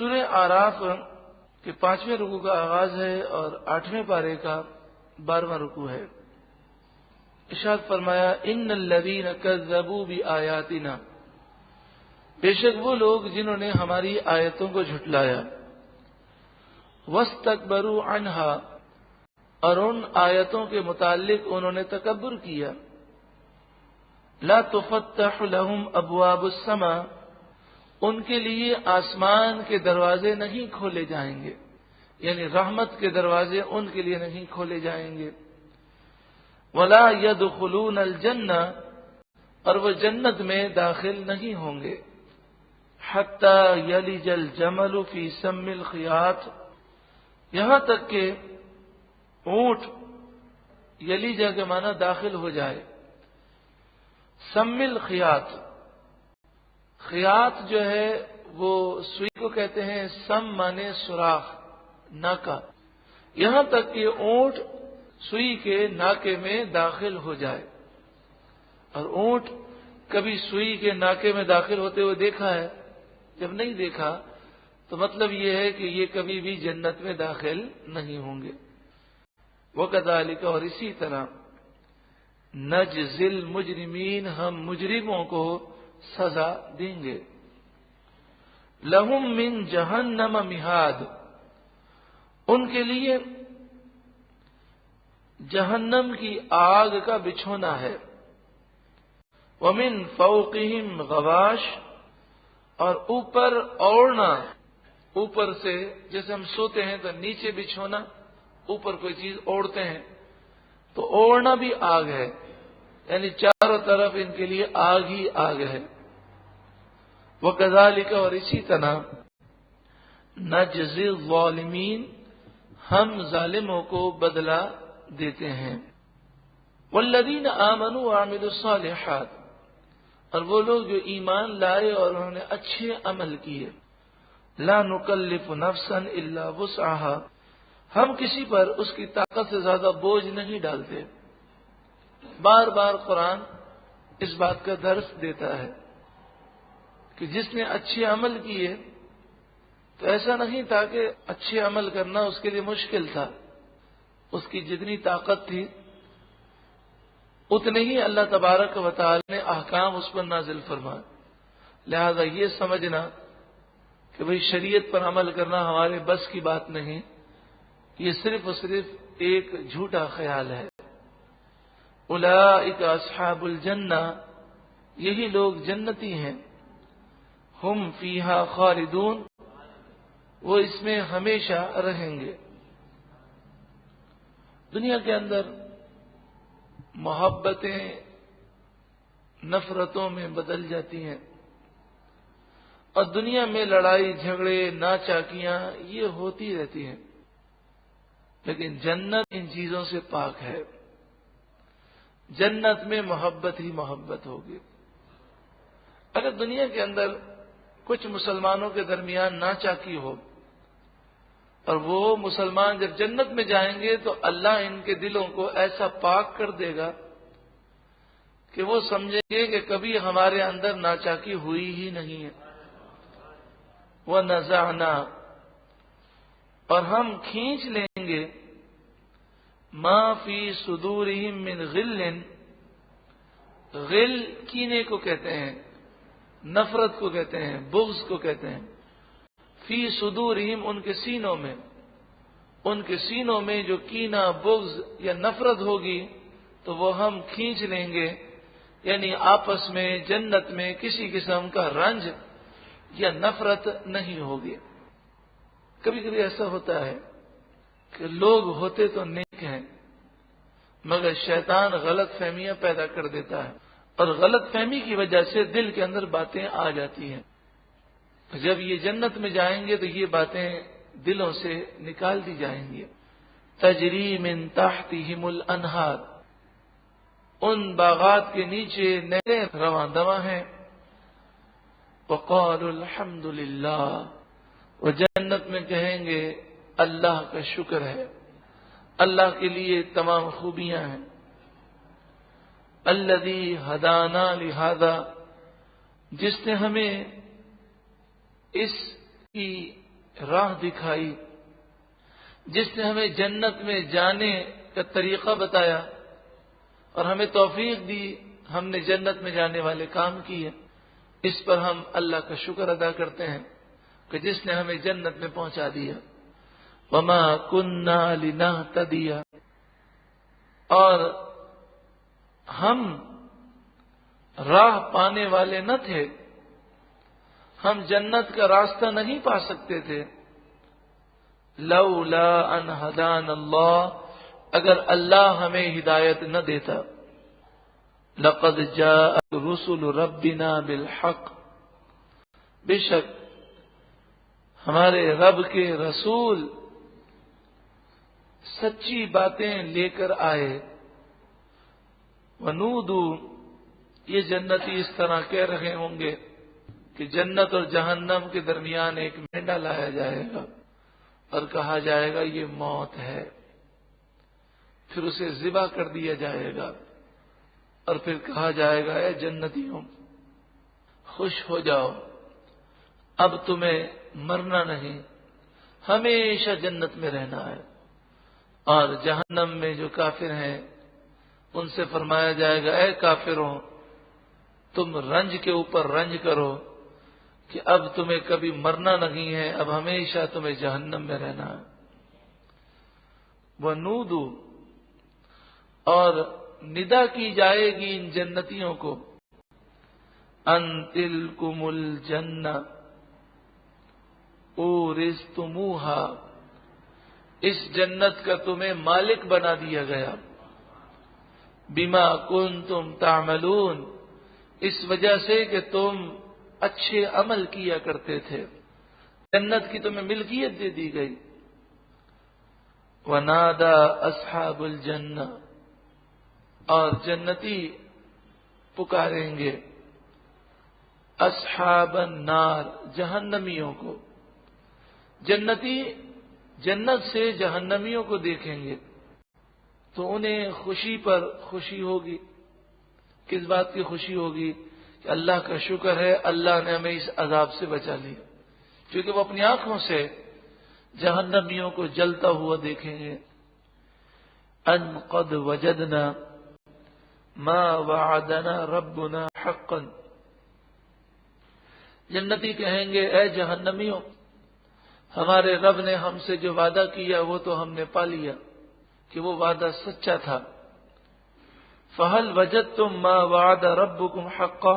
سورہ آراف کے 5ویں رکوع کا آغاز ہے اور 8ویں پارے کا 12واں رکوع ہے۔ ارشاد فرمایا ان الذین کذبوا بآیاتنا، بے شک وہ لوگ جنہوں نے ہماری آیتوں کو جھٹلایا، واستکبروا عنہا، اور ان آیتوں کے متعلق انہوں نے تکبر کیا، لا تفتح لهم ابواب السماء، ان کے لیے آسمان کے دروازے نہیں کھولے جائیں گے، یعنی رحمت کے دروازے ان کے لیے نہیں کھولے جائیں گے، ولا يدخلون الجنہ، اور وہ جنت میں داخل نہیں ہوں گے، حتی یلج الجمل فی سم الخیاط، یہاں تک کہ اونٹ، یلیجا کے معنی داخل ہو جائے، سم الخیاط، خیاط جو ہے وہ سوئی کو کہتے ہیں، سم مانے سوراخ، ناکا، یہاں تک کہ اونٹ سوئی کے ناکے میں داخل ہو جائے۔ اور اونٹ کبھی سوئی کے ناکے میں داخل ہوتے ہوئے دیکھا ہے؟ جب نہیں دیکھا تو مطلب یہ ہے کہ یہ کبھی بھی جنت میں داخل نہیں ہوں گے۔ وَكَذَلِكَ، اور اسی طرح، نَجْزِي الْمُجْرِمِينَ، ہم مجرموں کو سزا دیں گے، لَهُم مِّن جَهَنَّمَ مِہاد، ان کے لیے جہنم کی آگ کا بچھونا ہے، وَمِن فَوْقِهِمْ غَوَاشٍ، اور اوپر اوڑھنا، اوپر سے جیسے ہم سوتے ہیں تو نیچے بچھونا، اوپر کوئی چیز اوڑھتے ہیں تو اوڑھنا بھی آگ ہے، یعنی چاروں طرف ان کے لیے آگ ہی آگ ہے۔ وَكَذَلِكَ، اور اسی طرح، نَجْزِي الظَّالِمِينَ، ہم ظالموں کو بدلہ دیتے ہیں۔ وَالَّذِينَ آمَنُوا وَعَمِلُوا الصَّالِحَاتِ، اور وہ لوگ جو ایمان لائے اور انہوں نے اچھے عمل کیے، لا نکلف نفسا الا وسعها، ہم کسی پر اس کی طاقت سے زیادہ بوجھ نہیں ڈالتے۔ بار بار قرآن اس بات کا درس دیتا ہے کہ جس نے اچھے عمل کیے تو ایسا نہیں تھا کہ اچھے عمل کرنا اس کے لیے مشکل تھا، اس کی جتنی طاقت تھی اتنے ہی اللہ تبارک و تعالی نے احکام اس پر نازل فرمائے۔ لہذا یہ سمجھنا کہ بھئی شریعت پر عمل کرنا ہمارے بس کی بات نہیں، یہ صرف اور صرف ایک جھوٹا خیال ہے۔ اولئک اصحاب الجنہ، یہی لوگ جنتی ہیں، ہم فیہا خالدون، وہ اس میں ہمیشہ رہیں گے۔ دنیا کے اندر محبتیں نفرتوں میں بدل جاتی ہیں، اور دنیا میں لڑائی جھگڑے ناچاکیاں یہ ہوتی رہتی ہیں، لیکن جنت ان چیزوں سے پاک ہے۔ جنت میں محبت ہی محبت ہوگی۔ اگر دنیا کے اندر کچھ مسلمانوں کے درمیان ناچاکی ہو اور وہ مسلمان جب جنت میں جائیں گے تو اللہ ان کے دلوں کو ایسا پاک کر دے گا کہ وہ سمجھیں گے کہ کبھی ہمارے اندر ناچاکی ہوئی ہی نہیں ہے۔ وَنَزَعْنَا، اور ہم کھینچ لیں گے، مَا فِي صُدُورِهِم مِّن غِلٍّ، غل کینے کو کہتے ہیں، نفرت کو کہتے ہیں، بغض کو کہتے ہیں، فی صدورہم، ان کے سینوں میں، ان کے سینوں میں جو کینہ بغض یا نفرت ہوگی تو وہ ہم کھینچ لیں گے، یعنی آپس میں جنت میں کسی قسم کا رنج یا نفرت نہیں ہوگی۔ کبھی کبھی ایسا ہوتا ہے کہ لوگ ہوتے تو نیک ہیں مگر شیطان غلط فہمیاں پیدا کر دیتا ہے، اور غلط فہمی کی وجہ سے دل کے اندر باتیں آ جاتی ہیں۔ جب یہ جنت میں جائیں گے تو یہ باتیں دلوں سے نکال دی جائیں گی۔ تجری من تحتہم الانہار، ان باغات کے نیچے نہریں رواں دواں ہیں۔ وقالوا الحمد للہ، وہ جنت میں کہیں گے اللہ کا شکر ہے، اللہ کے لیے تمام خوبیاں ہیں۔ الذی ہدانا لہذا، جس نے ہمیں اس کی راہ دکھائی، جس نے ہمیں جنت میں جانے کا طریقہ بتایا اور ہمیں توفیق دی، ہم نے جنت میں جانے والے کام کیے، اس پر ہم اللہ کا شکر ادا کرتے ہیں کہ جس نے ہمیں جنت میں پہنچا دیا۔ وما كنا لنهتدي، اور ہم راہ پانے والے نہ تھے، ہم جنت کا راستہ نہیں پا سکتے تھے، لولا ان هدانا اللہ، اگر اللہ ہمیں ہدایت نہ دیتا، لقد جاءت رسل ربنا بالحق، بے شک ہمارے رب کے رسول سچی باتیں لے کر آئے۔ ونودو، یہ جنتی اس طرح کہہ رہے ہوں گے کہ جنت اور جہنم کے درمیان ایک مینڈا لایا جائے گا اور کہا جائے گا یہ موت ہے، پھر اسے ذبح کر دیا جائے گا اور پھر کہا جائے گا اے جنتیوں خوش ہو جاؤ، اب تمہیں مرنا نہیں، ہمیشہ جنت میں رہنا ہے۔ اور جہنم میں جو کافر ہیں ان سے فرمایا جائے گا اے کافروں، تم رنج کے اوپر رنج کرو کہ اب تمہیں کبھی مرنا نہیں ہے، اب ہمیشہ تمہیں جہنم میں رہنا ہے۔ وَنُودُ، اور ندا کی جائے گی ان جنتیوں کو، ان تلکم الجنہ اورثتموہا، اس جنت کا تمہیں مالک بنا دیا گیا، بما کنتم تعملون، اس وجہ سے کہ تم اچھے عمل کیا کرتے تھے، جنت کی تمہیں ملکیت دے دی گئی۔ ونادى اصحاب الجنہ، اور جنتی پکاریں گے اصحاب النار، جہنمیوں کو۔ جنتی جنت سے جہنمیوں کو دیکھیں گے تو انہیں خوشی پر خوشی ہوگی۔ کس بات کی خوشی ہوگی؟ کہ اللہ کا شکر ہے اللہ نے ہمیں اس عذاب سے بچا لیا، کیونکہ وہ اپنی آنکھوں سے جہنمیوں کو جلتا ہوا دیکھیں گے۔ ان قد وجدنا ما وعدنا ربنا حقا، جنتی کہیں گے اے جہنمیوں، ہمارے رب نے ہم سے جو وعدہ کیا وہ تو ہم نے پا لیا کہ وہ وعدہ سچا تھا۔ فہل وجدتم ما وعد ربکم حقا،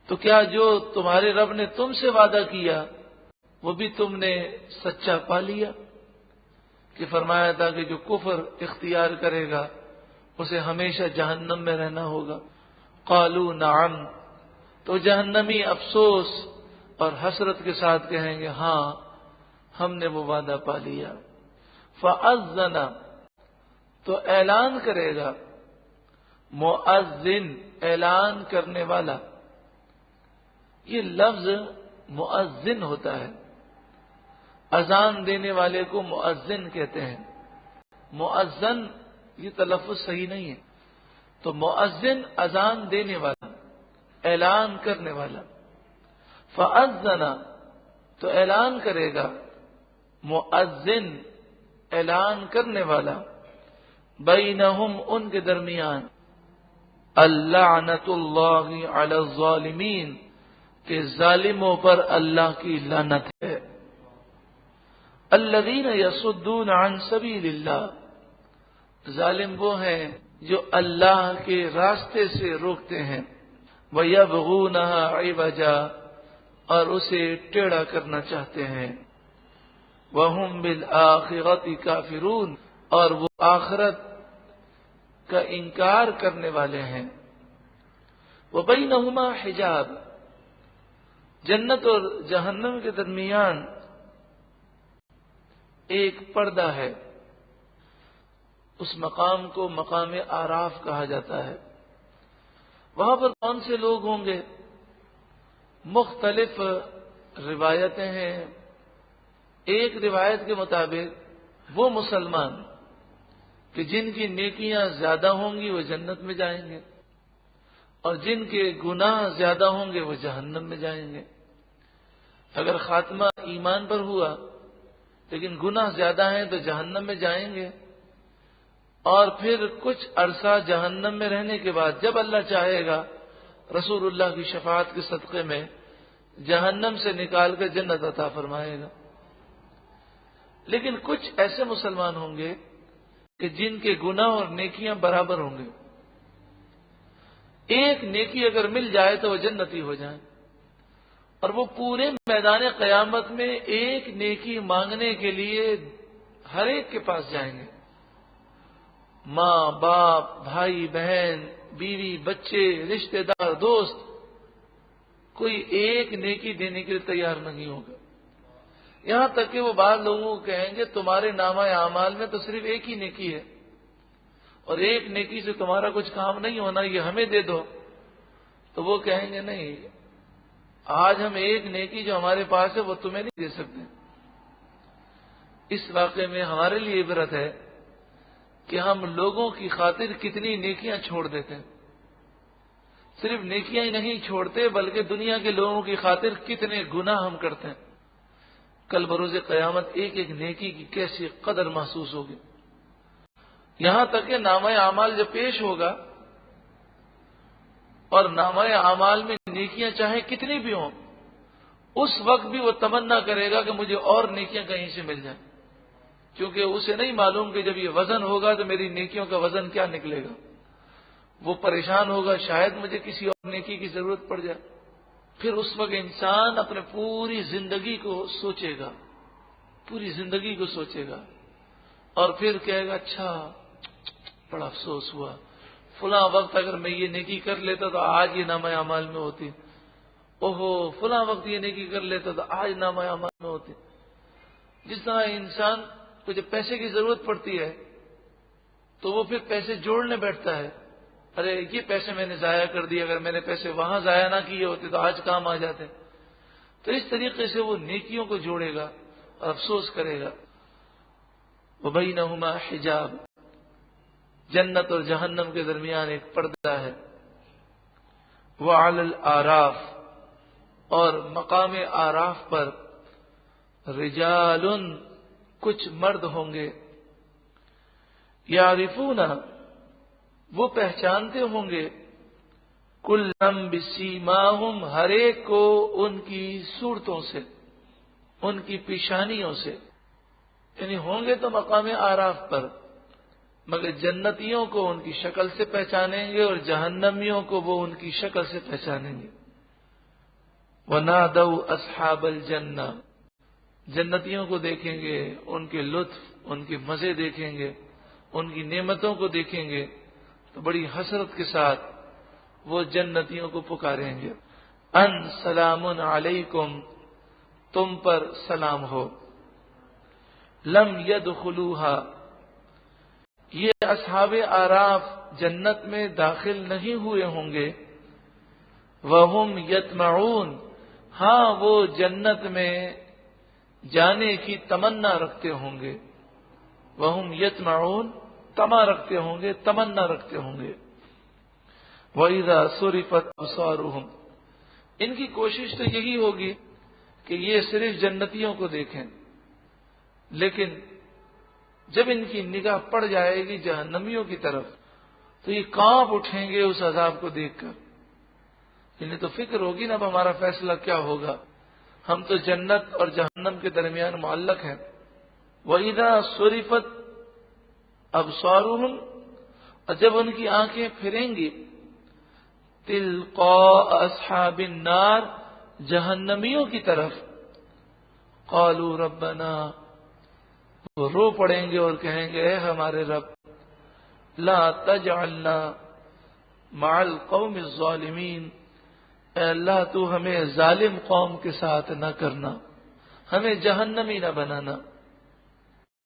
تو کیا جو تمہارے رب نے تم سے وعدہ کیا وہ بھی تم نے سچا پا لیا؟ کہ فرمایا تھا کہ جو کفر اختیار کرے گا اسے ہمیشہ جہنم میں رہنا ہوگا۔ قالوا نعم، تو جہنمی افسوس اور حسرت کے ساتھ کہیں گے ہاں ہم نے وہ وعدہ پا لیا۔ فأذن، تو اعلان کرے گا، مؤذن، اعلان کرنے والا، یہ لفظ مؤذن ہوتا ہے، اذان دینے والے کو مؤذن کہتے ہیں۔ مؤذن یہ تلفظ صحیح نہیں ہے، تو مؤذن اذان دینے والا، اعلان کرنے والا۔ فأذن، تو اعلان کرے گا، مؤذن، اعلان کرنے والا، بینہم، ان کے درمیان، اللعنۃ اللہ علی الظالمین، کہ ظالموں پر اللہ کی لعنت ہے۔ الذین یصدون عن سبیل اللہ، ظالم وہ ہیں جو اللہ کے راستے سے روکتے ہیں، وَيَبْغُونَهَا عِوَجًا، اور اسے ٹیڑھا کرنا چاہتے ہیں، وَهُمْ بِالْآخِرَةِ كَافِرُونَ، اور وہ آخرت کا انکار کرنے والے ہیں۔ وَبَيْنَهُمَا حجاب، جنت اور جہنم کے درمیان ایک پردہ ہے، اس مقام کو مقام آراف کہا جاتا ہے۔ وہاں پر کون سے لوگ ہوں گے؟ مختلف روایتیں ہیں۔ ایک روایت کے مطابق وہ مسلمان کہ جن کی نیکیاں زیادہ ہوں گی وہ جنت میں جائیں گے، اور جن کے گناہ زیادہ ہوں گے وہ جہنم میں جائیں گے۔ اگر خاتمہ ایمان پر ہوا لیکن گناہ زیادہ ہیں تو جہنم میں جائیں گے، اور پھر کچھ عرصہ جہنم میں رہنے کے بعد جب اللہ چاہے گا رسول اللہ کی شفاعت کے صدقے میں جہنم سے نکال کر جنت عطا فرمائے گا۔ لیکن کچھ ایسے مسلمان ہوں گے کہ جن کے گناہ اور نیکیاں برابر ہوں گے، ایک نیکی اگر مل جائے تو وہ جنتی ہو جائیں، اور وہ پورے میدان قیامت میں ایک نیکی مانگنے کے لیے ہر ایک کے پاس جائیں گے۔ ماں باپ، بھائی بہن، بیوی بچے، رشتہ دار، دوست، کوئی ایک نیکی دینے کے لیے تیار نہیں ہوگا۔ یہاں تک کہ وہ بعض لوگوں کو کہیں گے تمہارے نامہ اعمال میں تو صرف ایک ہی نیکی ہے، اور ایک نیکی سے تمہارا کچھ کام نہیں ہونا، یہ ہمیں دے دو۔ تو وہ کہیں گے نہیں، آج ہم ایک نیکی جو ہمارے پاس ہے وہ تمہیں نہیں دے سکتے۔ اس واقعے میں ہمارے لیے عبرت ہے کہ ہم لوگوں کی خاطر کتنی نیکیاں چھوڑ دیتے ہیں، صرف نیکیاں ہی نہیں چھوڑتے بلکہ دنیا کے لوگوں کی خاطر کتنے گناہ ہم کرتے ہیں۔ کل بروز قیامت ایک ایک نیکی کی کیسی قدر محسوس ہوگی، یہاں تک کہ نامہ اعمال جب پیش ہوگا اور نامہ اعمال میں نیکیاں چاہے کتنی بھی ہوں، اس وقت بھی وہ تمنا کرے گا کہ مجھے اور نیکیاں کہیں سے مل جائیں، کیونکہ اسے نہیں معلوم کہ جب یہ وزن ہوگا تو میری نیکیوں کا وزن کیا نکلے گا۔ وہ پریشان ہوگا، شاید مجھے کسی اور نیکی کی ضرورت پڑ جائے۔ پھر اس وقت انسان اپنے پوری زندگی کو سوچے گا، پوری زندگی کو سوچے گا، اور پھر کہے گا اچھا بڑا افسوس ہوا، فلاں وقت اگر میں یہ نیکی کر لیتا تو آج یہ نامہ اعمال میں ہوتی، اوہو فلاں وقت یہ نیکی کر لیتا تو آج نامہ اعمال میں ہوتی۔ جس طرح انسان کو جب پیسے کی ضرورت پڑتی ہے تو وہ پھر پیسے جوڑنے بیٹھتا ہے، ارے یہ پیسے میں نے ضائع کر دیے، اگر میں نے پیسے وہاں ضائع نہ کیے ہوتے تو آج کام آ جاتے۔ تو اس طریقے سے وہ نیکیوں کو جوڑے گا اور افسوس کرے گا۔ وَبَيْنَهُمَا حِجَابٌ، جنت اور جہنم کے درمیان ایک پردہ ہے۔ وَعَلَى الْأَعْرَافِ، اور مقام اعراف پر رجال، کچھ مرد ہوں گے، یعرفون، وہ پہچانتے ہوں گے، کلم بسیماہم، ہر ایک کو ان کی صورتوں سے، ان کی پیشانیوں سے، یعنی ہوں گے تو مقام اعراف پر، مگر جنتیوں کو ان کی شکل سے پہچانیں گے اور جہنمیوں کو وہ ان کی شکل سے پہچانیں گے۔ وَنَادَوْا أَصْحَابَ الْجَنَّةِ، جنتیوں کو دیکھیں گے، ان کے لطف، ان کے مزے دیکھیں گے، ان کی نعمتوں کو دیکھیں گے تو بڑی حسرت کے ساتھ وہ جنتیوں کو پکاریں گے، ان سلام علیکم، تم پر سلام ہو، لم يدخلوها، یہ اصحاب اعراف جنت میں داخل نہیں ہوئے ہوں گے، وہم یطمعون، ہاں وہ جنت میں جانے کی تمنا رکھتے ہوں گے، وہم یطمعون، طمع رکھتے ہوں گے، تمنا رکھتے ہوں گے۔ وَإِذَا صُرِفَتْ أَبْصَارُهُمْ، ان کی کوشش تو یہی ہوگی کہ یہ صرف جنتیوں کو دیکھیں، لیکن جب ان کی نگاہ پڑ جائے گی جہنمیوں کی طرف تو یہ کانپ اٹھیں گے اس عذاب کو دیکھ کر۔ انہیں تو فکر ہوگی نا اب ہمارا فیصلہ کیا ہوگا، ہم تو جنت اور جہنم کے درمیان معلق ہیں۔ وَإِذَا صُرِفَتْ أَبْصَارُهُمْ، اور جب ان کی آنکھیں پھریں گی تِلْقَاءَ أَصْحَابِ النَّارِ، جہنمیوں کی طرف، قَالُوا رَبَّنَا، وہ رو پڑیں گے اور کہیں گے اے ہمارے رب، لا تجعلنا مع القوم الظالمین، اے اللہ تو ہمیں ظالم قوم کے ساتھ نہ کرنا، ہمیں جہنمی نہ بنانا۔